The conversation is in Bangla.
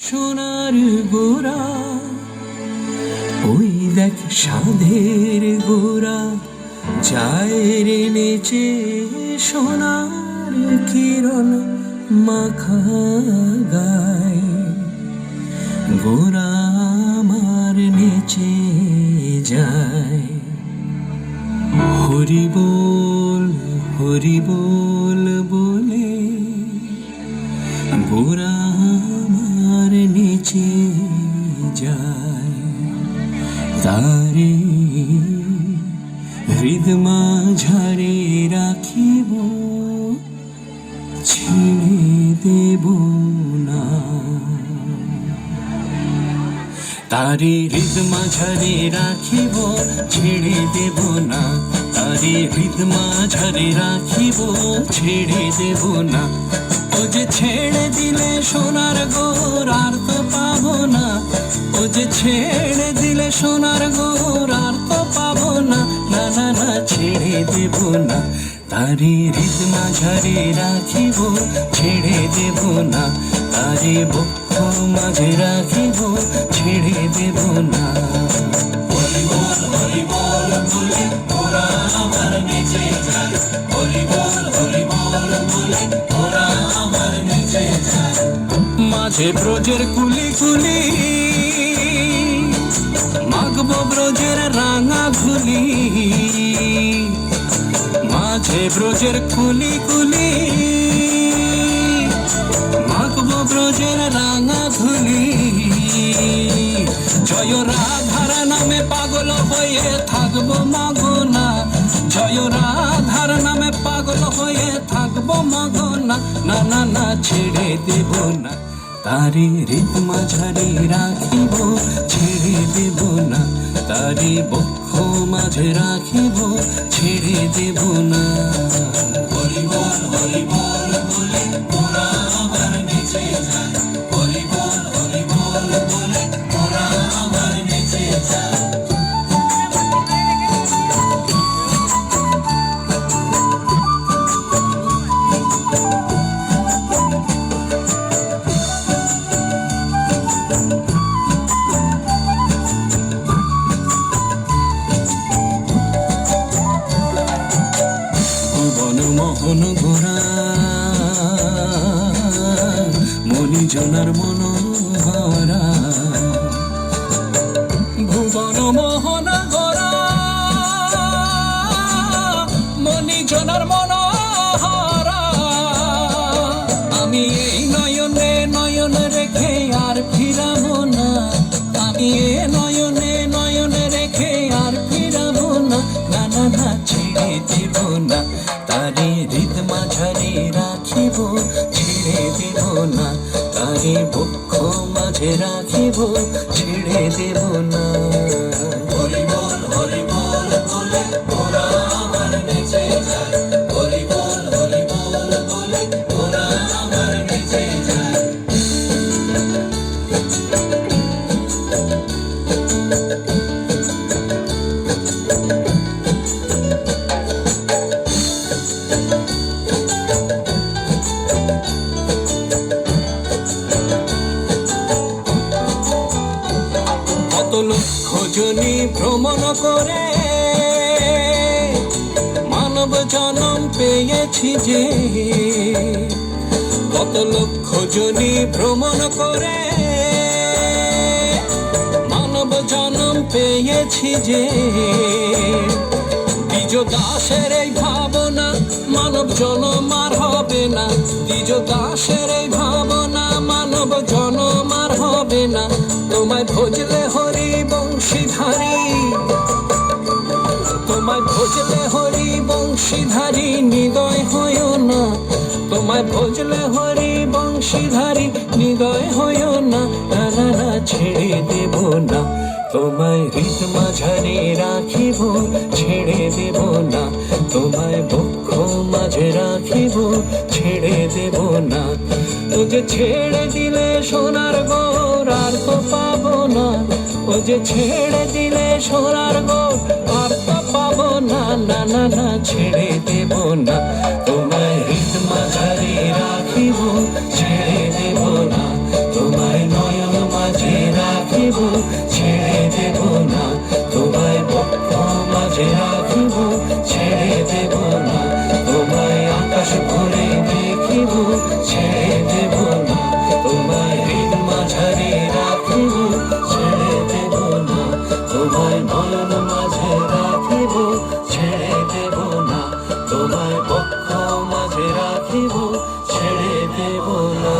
সোনার গোরা ওই দেখ সাধের গোরা যায় রে নেচে সোনার কিরণ মাখা গায় গোরা আমার নেচে যায়। হরি বল বলে গোরা আমার নেচে যায়। তারে হৃদ মাঝারে রাখিব ছেড়ে দেব না। তারে হৃদ মাঝারে রাখিব ছেড়ে দেব না। তারে হৃদ মাঝারে রাখিব ছেড়ে দেব না। ও যে ছেড়ে দিলে সোনার গোর আর তো পাবো না। ও যে ছেড়ে দিলে সোনার গোর আর তো পাবো না। না না না ছেড়ে দেব না। তারে হৃদ মাঝারে রাখিব ছেড়ে দেব না। তারে বক্ষ মাঝে রাখিব ছেড়ে দেব না। হরি বল বলে ওরা আমার নেচে যায়। হরি বল বলে ওরা আমার নেচে যায়। মাঝে ব্রজের কুলি কুলি মাগব ব্রজের রাঙা ঘুলি। মাঝে ব্রজের কুলি কুলি মাগব ব্রজের রাঙা ধুলি। জয় রাধার নামে পাগল হয়ে থাকবো মাগনা। জয় রাধার নামে পাগল হয়ে থাকবো মাগনা। না না না ছেড়ে দেব না। তারে হৃদ মাঝারে রাখিব ছেড়ে দেব না। তারে বক্ষ মাঝে রাখিব ছেড়ে দেব না। হরি বল বলে ওরা আমার নেচে যায়। হরি বল বলে ওরা আমার নেচে যায়। মোহন গোরা মণিজনার মনোহরা। ভুবন মোহন গোরা মণিজনার মনোহরা। আমি এই নয়নে নয়ন রেখে আর ফিরাবো না। আমি এ নয়নে নয়ন রেখে আর ফিরাবো না। না না না ছেড়ে দেব না। তারে হৃদ মাঝারে রাখিব ছেড়ে দেব না। তারে বক্ষ মাঝে রাখিব ছেড়ে দেব না। হরি বল বলে ওরা আমার নেচে যায়। হরি বল বলে ওরা আমার নেচে যায়। কত লক্ষ জনি ভ্রমণ করে মানব জনম পেয়েছি যে। কত লক্ষ জনি ভ্রমণ করে মানব জনম পেয়েছি যে। দ্বিজ দাসের এই ভাবনা মানব জনম আর হবে না। দ্বিজ দাসের এই ভাবনা মানব জনম আর হবে না। তোমায় ভজলে হরি বংশীধারী। তোমায় ভজলে হরি বংশীধারী নিদয় হইও না। তোমায় ভজলে হরি বংশীধারী নিদয় হইও না। না না না ছেড়ে দেব না। তোমায় হৃদ মাঝারে রাখিব ছেড়ে দেব না। তোমায় বক্ষ মাঝে রাখিব ছেড়ে দেব না। ও যে ছেড়ে দিলে সোনার গোর আর তো পাবো না। ও যে ছেড়ে দিলে সোনার গোর আর তো পাবো না। না না না ছেড়ে দেব না। তোমায় হৃদ মাঝারে রাখিব ছেড়ে দেব না। তোমায় নয় ছেড়ে দেব না, তোমায় হৃদ মাঝারে রাখিব, ছেড়ে দেব না, তোমায় নয়ন মাঝে রাখিব, ছেড়ে দেব না, তোমায় বক্ষ মাঝে রাখিব, ছেড়ে দেব না।